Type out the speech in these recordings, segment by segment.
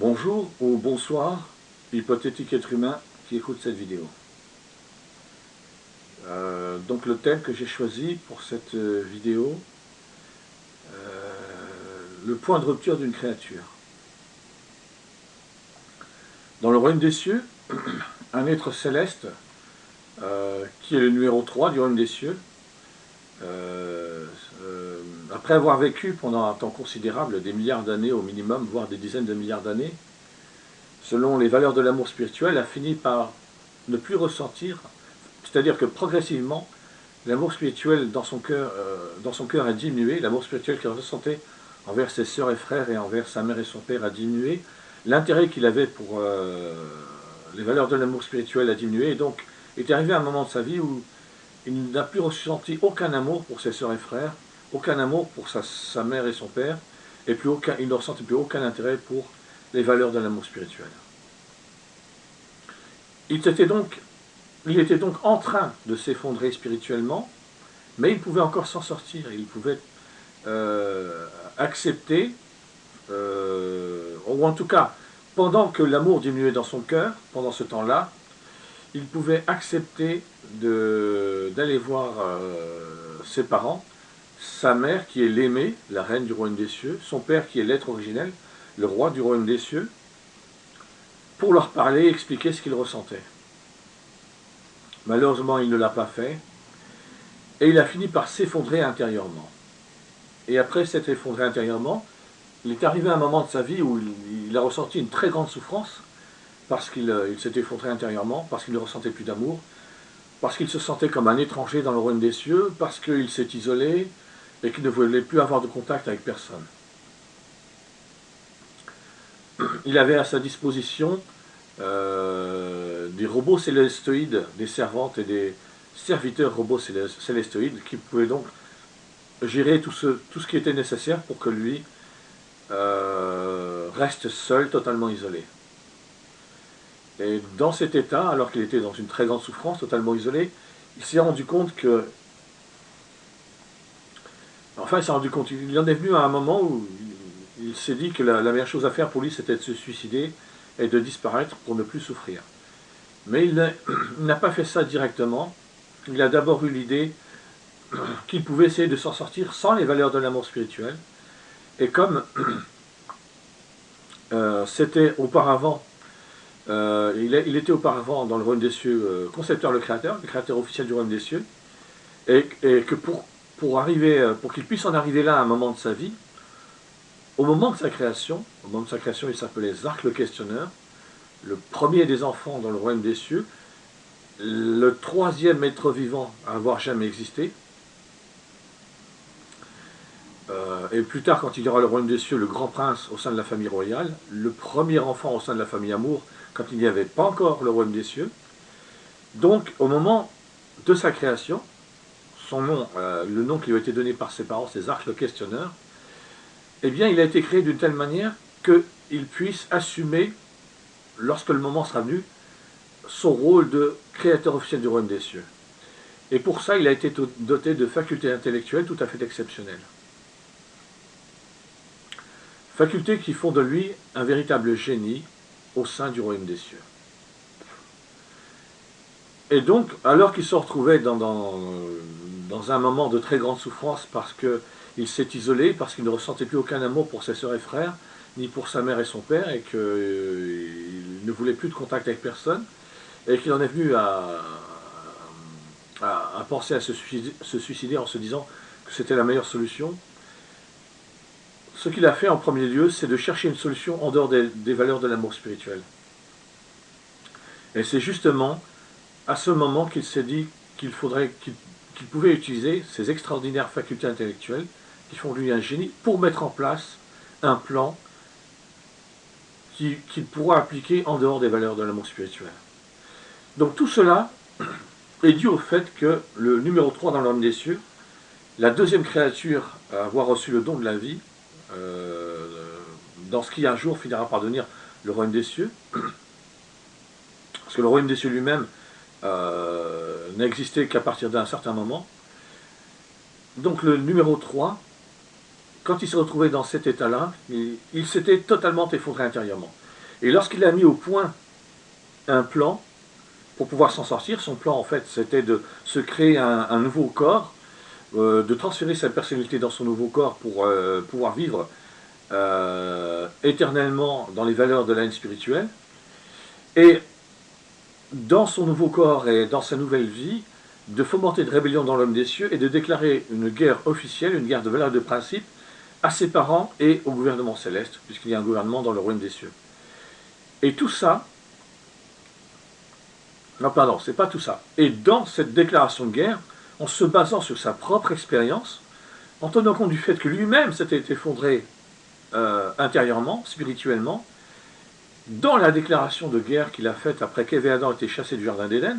Bonjour ou bonsoir, hypothétique être humain qui écoute cette vidéo. Donc le thème que j'ai choisi pour cette vidéo, le point de rupture d'une créature. Dans le royaume des cieux, un être céleste, qui est le numéro 3 du royaume des cieux, après avoir vécu pendant un temps considérable, des milliards d'années au minimum, voire des dizaines de milliards d'années, selon les valeurs de l'amour spirituel, a fini par ne plus ressentir, c'est-à-dire que progressivement, l'amour spirituel dans son cœur a diminué, l'amour spirituel qu'il ressentait envers ses sœurs et frères et envers sa mère et son père a diminué, l'intérêt qu'il avait pour les valeurs de l'amour spirituel a diminué, et donc il est arrivé à un moment de sa vie où il n'a plus ressenti aucun amour pour ses sœurs et frères, aucun amour pour sa mère et son père, et il ne ressentait plus aucun intérêt pour les valeurs de l'amour spirituel. Il était donc en train de s'effondrer spirituellement, mais il pouvait encore s'en sortir, il pouvait accepter, ou en tout cas, pendant que l'amour diminuait dans son cœur, pendant ce temps-là, il pouvait accepter d'aller voir ses parents, sa mère qui est l'aimée, la reine du royaume des cieux, son père qui est l'être originel, le roi du royaume des cieux, pour leur parler et expliquer ce qu'il ressentait. Malheureusement, il ne l'a pas fait, et il a fini par s'effondrer intérieurement. Et après s'être effondré intérieurement, il est arrivé à un moment de sa vie où il a ressenti une très grande souffrance, parce qu'il s'est effondré intérieurement, parce qu'il ne ressentait plus d'amour, parce qu'il se sentait comme un étranger dans le royaume des cieux, parce qu'il s'est isolé et qu'il ne voulait plus avoir de contact avec personne. Il avait à sa disposition des robots célestoïdes, des servantes et des serviteurs robots célestoïdes qui pouvaient donc gérer tout ce qui était nécessaire pour que lui reste seul, totalement isolé. Et dans cet état, alors qu'il était dans une très grande souffrance, totalement isolé, il s'est rendu compte que... Enfin, il s'est rendu compte, il en est venu à un moment où il s'est dit que la meilleure chose à faire pour lui, c'était de se suicider et de disparaître pour ne plus souffrir. Mais il n'a pas fait ça directement. Il a d'abord eu l'idée qu'il pouvait essayer de s'en sortir sans les valeurs de l'amour spirituel. Et comme c'était auparavant, il était auparavant dans le royaume des cieux concepteur le créateur officiel du royaume des cieux, et que pour qu'il puisse en arriver là à un moment de sa vie, au moment de sa création, il s'appelait Zark le questionneur, le premier des enfants dans le royaume des cieux, le troisième être vivant à avoir jamais existé, et plus tard, quand il y aura le royaume des cieux, le grand prince au sein de la famille royale, le premier enfant au sein de la famille amour, quand il n'y avait pas encore le royaume des cieux. Donc, au moment de sa création, son nom, le nom qui lui a été donné par ses parents, c'est Zark le questionneur, eh bien, il a été créé d'une telle manière qu'il puisse assumer, lorsque le moment sera venu, son rôle de créateur officiel du royaume des cieux. Et pour ça, il a été doté de facultés intellectuelles tout à fait exceptionnelles. Facultés qui font de lui un véritable génie au sein du royaume des cieux. Et donc, alors qu'il se retrouvait dans un moment de très grande souffrance parce qu'il s'est isolé, parce qu'il ne ressentait plus aucun amour pour ses sœurs et frères, ni pour sa mère et son père, et qu'il ne voulait plus de contact avec personne, et qu'il en est venu à penser à se suicider en se disant que c'était la meilleure solution, ce qu'il a fait en premier lieu, c'est de chercher une solution en dehors des valeurs de l'amour spirituel. Et c'est justement à ce moment qu'il s'est dit qu'il pouvait utiliser ses extraordinaires facultés intellectuelles, qui font de lui un génie, pour mettre en place un plan qu'il pourra appliquer en dehors des valeurs de l'amour spirituel. Donc tout cela est dû au fait que le numéro 3 dans le royaume des cieux, la deuxième créature à avoir reçu le don de la vie, dans ce qui un jour finira par devenir le royaume des cieux, parce que le royaume des cieux lui-même n'a existé qu'à partir d'un certain moment. Donc le numéro 3, quand il s'est retrouvé dans cet état-là, il s'était totalement effondré intérieurement. Et lorsqu'il a mis au point un plan pour pouvoir s'en sortir, son plan en fait c'était de se créer un nouveau corps, de transférer sa personnalité dans son nouveau corps pour pouvoir vivre éternellement dans les valeurs de la haine spirituelle. Et dans son nouveau corps et dans sa nouvelle vie, de fomenter de rébellion dans l'homme des cieux et de déclarer une guerre officielle, une guerre de valeurs et de principes à ses parents et au gouvernement céleste, puisqu'il y a un gouvernement dans le royaume des cieux. Et tout ça, non pardon, c'est pas tout ça. Et dans cette déclaration de guerre, en se basant sur sa propre expérience, en tenant compte du fait que lui-même s'était effondré intérieurement, spirituellement, dans la déclaration de guerre qu'il a faite après qu'Ève et Adam aient été chassés du jardin d'Éden,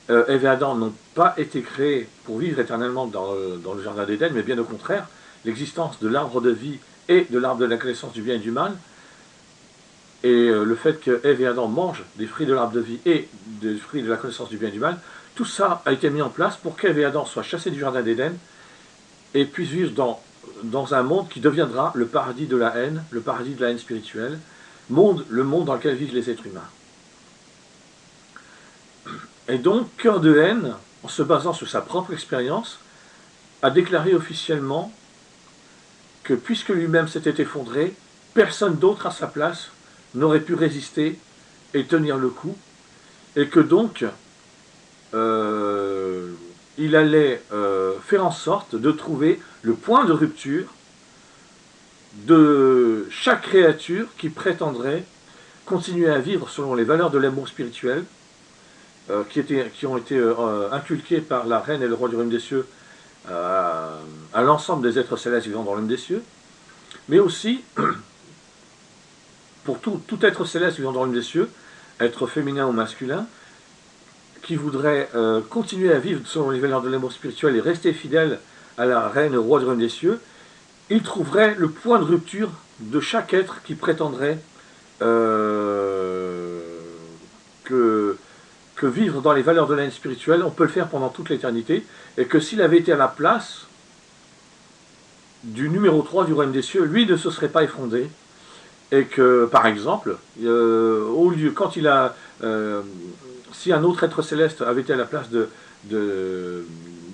Ève et Adam n'ont pas été créés pour vivre éternellement dans le jardin d'Éden, mais bien au contraire, l'existence de l'arbre de vie et de l'arbre de la connaissance du bien et du mal, et le fait que Ève et Adam mangent des fruits de l'arbre de vie et des fruits de la connaissance du bien et du mal, tout ça a été mis en place pour qu'Ève et Adam soient chassés du jardin d'Éden et puissent vivre dans un monde qui deviendra le paradis de la haine, le paradis de la haine spirituelle, le monde dans lequel vivent les êtres humains. Et donc, Cœur de haine, en se basant sur sa propre expérience, a déclaré officiellement que puisque lui-même s'était effondré, personne d'autre à sa place n'aurait pu résister et tenir le coup, et que donc il allait faire en sorte de trouver le point de rupture de chaque créature qui prétendrait continuer à vivre selon les valeurs de l'amour spirituel qui ont été inculquées par la reine et le roi du royaume des cieux à l'ensemble des êtres célestes vivant dans le royaume des cieux, mais aussi pour tout être céleste vivant dans le royaume des cieux, être féminin ou masculin, qui voudrait continuer à vivre selon les valeurs de l'amour spirituel et rester fidèle à la reine et au roi du royaume des cieux, il trouverait le point de rupture de chaque être qui prétendrait que vivre dans les valeurs de la haine spirituelle, on peut le faire pendant toute l'éternité, et que s'il avait été à la place du numéro 3 du royaume des cieux, lui ne se serait pas effondré, et que, par exemple, au lieu, quand il a... si un autre être céleste avait été à la place de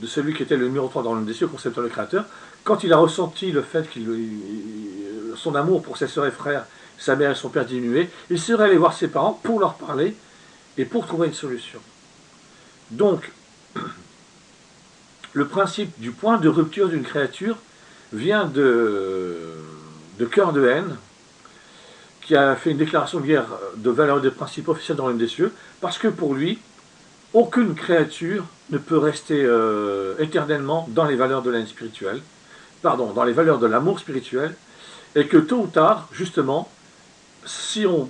celui qui était le numéro 3 dans le royaume des cieux, concepteur le créateur, quand il a ressenti le fait son amour pour ses sœurs et frères, sa mère et son père diminué, il serait allé voir ses parents pour leur parler et pour trouver une solution. Donc, le principe du point de rupture d'une créature vient de Cœur de haine, qui a fait une déclaration de guerre de valeurs et de principes officiels dans le royaume des cieux, parce que pour lui, aucune créature ne peut rester éternellement dans les valeurs de la haine spirituelle, pardon, dans les valeurs de l'amour spirituel, et que tôt ou tard, justement, si on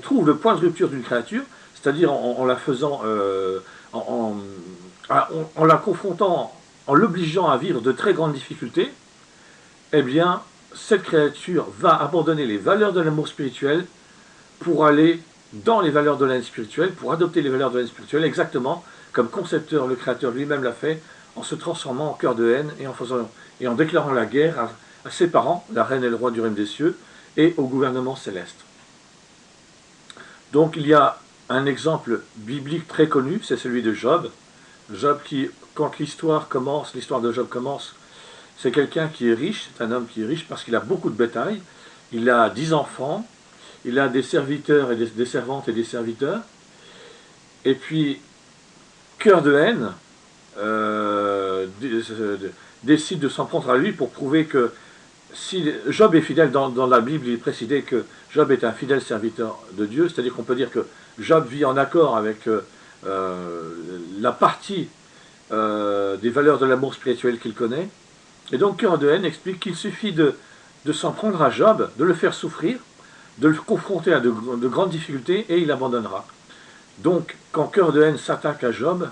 trouve le point de rupture d'une créature, c'est-à-dire en la faisant, en la confrontant, en l'obligeant à vivre de très grandes difficultés, eh bien, cette créature va abandonner les valeurs de l'amour spirituel pour aller dans les valeurs de la haine spirituelle, pour adopter les valeurs de la haine spirituelle, exactement comme Concepteur, le Créateur lui-même l'a fait, en se transformant en cœur de haine et en déclarant la guerre à ses parents, la reine et le roi du royaume des cieux, et au gouvernement céleste. Donc il y a un exemple biblique très connu, c'est celui de Job. Job qui, quand l'histoire de Job commence, c'est quelqu'un qui est riche, c'est un homme qui est riche parce qu'il a beaucoup de bétail, il a 10 enfants, il a des serviteurs et des servantes et des serviteurs, et puis Cœur de haine décide de s'en prendre à lui pour prouver que si Job est fidèle, dans la Bible, il est précisé que Job est un fidèle serviteur de Dieu, c'est-à-dire qu'on peut dire que Job vit en accord avec la partie des valeurs de l'amour spirituel qu'il connaît. Et donc Cœur de haine explique qu'il suffit de s'en prendre à Job, de le faire souffrir, de le confronter à de grandes difficultés, et il abandonnera. Donc, quand Cœur de haine s'attaque à Job,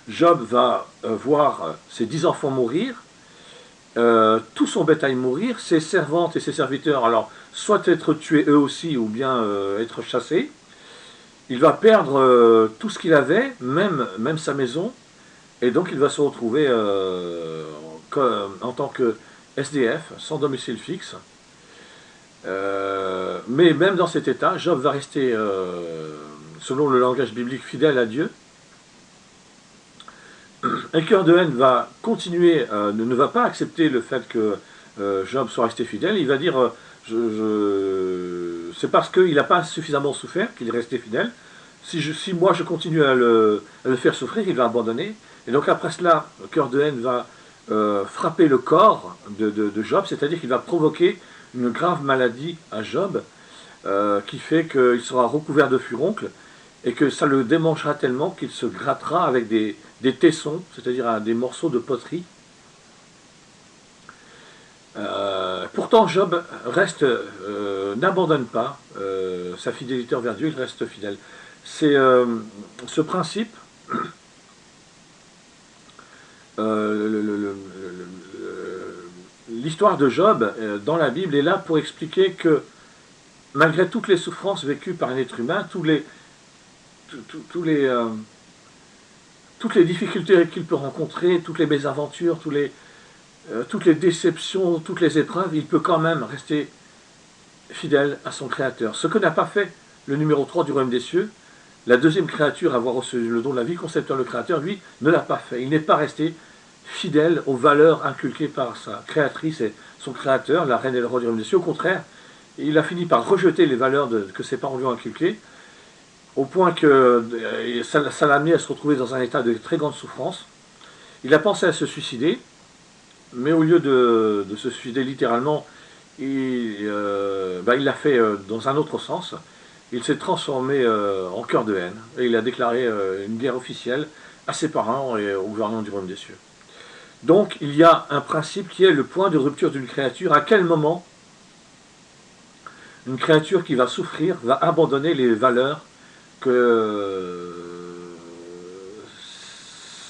Job va voir ses 10 enfants mourir, tout son bétail mourir, ses servantes et ses serviteurs, alors, soit être tués eux aussi, ou bien être chassés. Il va perdre tout ce qu'il avait, même sa maison, et donc il va se retrouver en tant que SDF, sans domicile fixe, Mais même dans cet état, Job va rester, selon le langage biblique, fidèle à Dieu. Un cœur de haine va continuer, ne va pas accepter le fait que Job soit resté fidèle. Il va dire, c'est parce qu'il n'a pas suffisamment souffert qu'il est resté fidèle. Si moi je continue à le faire souffrir, il va abandonner. Et donc après cela, le cœur de haine va frapper le corps de Job, c'est-à-dire qu'il va provoquer une grave maladie à Job, qui fait qu'il sera recouvert de furoncles, et que ça le démangera tellement qu'il se grattera avec des tessons, c'est-à-dire des morceaux de poterie. Pourtant, Job reste, n'abandonne pas sa fidélité envers Dieu, il reste fidèle. C'est ce principe, l'histoire de Job dans la Bible est là pour expliquer que malgré toutes les souffrances vécues par un être humain, toutes les difficultés qu'il peut rencontrer, toutes les mésaventures, toutes les déceptions, toutes les épreuves, il peut quand même rester fidèle à son Créateur. Ce que n'a pas fait le numéro 3 du royaume des cieux, la deuxième créature à avoir reçu le don de la vie, concepteur le Créateur, lui, ne l'a pas fait. Il n'est pas resté fidèle aux valeurs inculquées par sa créatrice et son Créateur, la reine et le roi du royaume des cieux. Au contraire, il a fini par rejeter les valeurs que ses parents lui ont inculquées, au point que ça l'a amené à se retrouver dans un état de très grande souffrance. Il a pensé à se suicider, mais au lieu de se suicider littéralement, il l'a fait dans un autre sens. Il s'est transformé en cœur de haine, et il a déclaré une guerre officielle à ses parents et au gouvernement du royaume des cieux. Donc il y a un principe qui est le point de rupture d'une créature. À quel moment une créature qui va souffrir va abandonner les valeurs que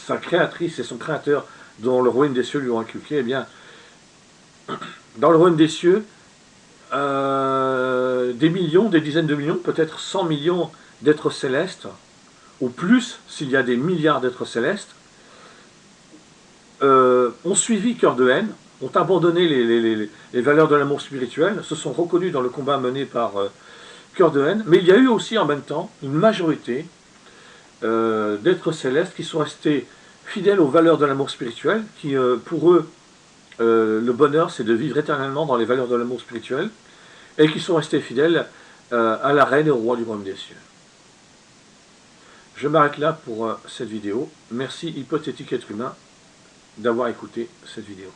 sa créatrice et son créateur dont le royaume des cieux lui ont inculqué? Eh bien, dans le royaume des cieux, des millions, des dizaines de millions, peut-être 100 millions d'êtres célestes, ou plus s'il y a des milliards d'êtres célestes, ont suivi cœur de haine, ont abandonné les valeurs de l'amour spirituel, se sont reconnus dans le combat mené par cœur de haine, mais il y a eu aussi en même temps une majorité d'êtres célestes qui sont restés fidèles aux valeurs de l'amour spirituel, qui pour eux, le bonheur c'est de vivre éternellement dans les valeurs de l'amour spirituel, et qui sont restés fidèles à la reine et au roi du royaume des cieux. Je m'arrête là pour cette vidéo. Merci hypothétique être humain d'avoir écouté cette vidéo.